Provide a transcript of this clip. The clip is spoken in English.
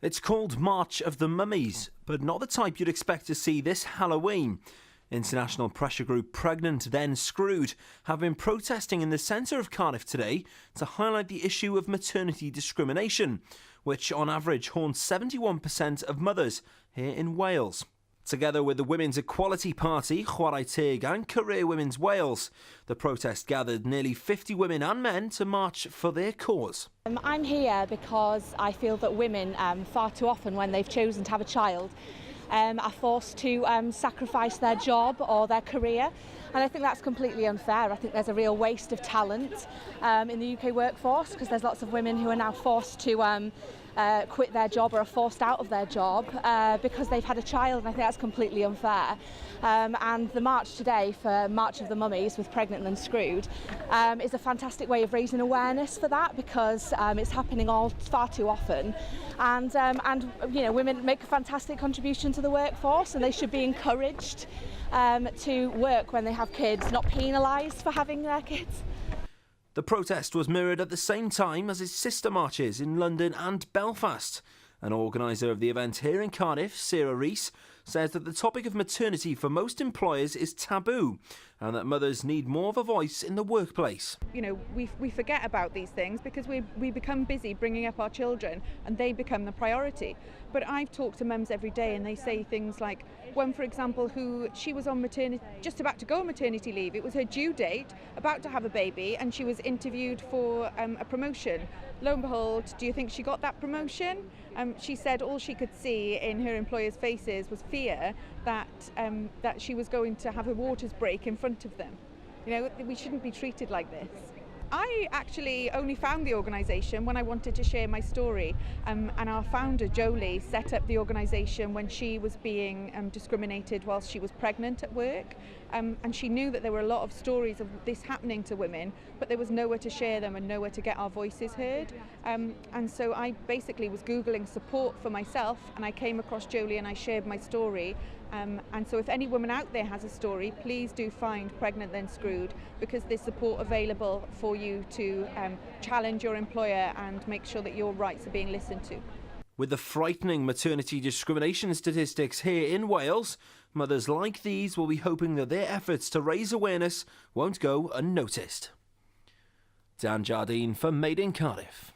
It's called March of the Mummies, but not the type you'd expect to see this Halloween. International pressure group Pregnant Then Screwed have been protesting in the centre of Cardiff today to highlight the issue of maternity discrimination, which on average haunts 71% of mothers here in Wales. Together with the Women's Equality Party, Chwarae Teg and Career Women's Wales, the protest gathered nearly 50 women and men to march for their cause. I'm here because I feel that women, far too often when they've chosen to have a child, are forced to sacrifice their job or their career, and I think that's completely unfair. I think there's a real waste of talent in the UK workforce because there's lots of women who are now forced to quit their job or are forced out of their job because they've had a child, and I think that's completely unfair. And the march today for March of the Mummies with Pregnant Then Screwed is a fantastic way of raising awareness for that, because it's happening far too often, and you know, women make a fantastic contribution to the workforce and they should be encouraged to work when they have kids, not penalised for having their kids. The protest was mirrored at the same time as its sister marches in London and Belfast. An organiser of the event here in Cardiff, Sarah Rees, says that the topic of maternity for most employers is taboo and that mothers need more of a voice in the workplace. You know, we forget about these things because we become busy bringing up our children and they become the priority. But I've talked to mums every day and they say things like, one for example, she was on maternity, just about to go on maternity leave. It was her due date, about to have a baby, and she was interviewed for a promotion. Lo and behold, do you think she got that promotion? She said all she could see in her employers' faces was fear that she was going to have her waters break in front of them. You know, we shouldn't be treated like this. I actually only found the organisation when I wanted to share my story, and our founder Jolie set up the organisation when she was being discriminated whilst she was pregnant at work, and she knew that there were a lot of stories of this happening to women, but there was nowhere to share them and nowhere to get our voices heard, and so I basically was Googling support for myself and I came across Jolie and I shared my story, and so if any woman out there has a story, please do find Pregnant Then Screwed, because there's support available for you to challenge your employer and make sure that your rights are being listened to. With the frightening maternity discrimination statistics here in Wales, mothers like these will be hoping that their efforts to raise awareness won't go unnoticed. Dan Jardine for Made in Cardiff.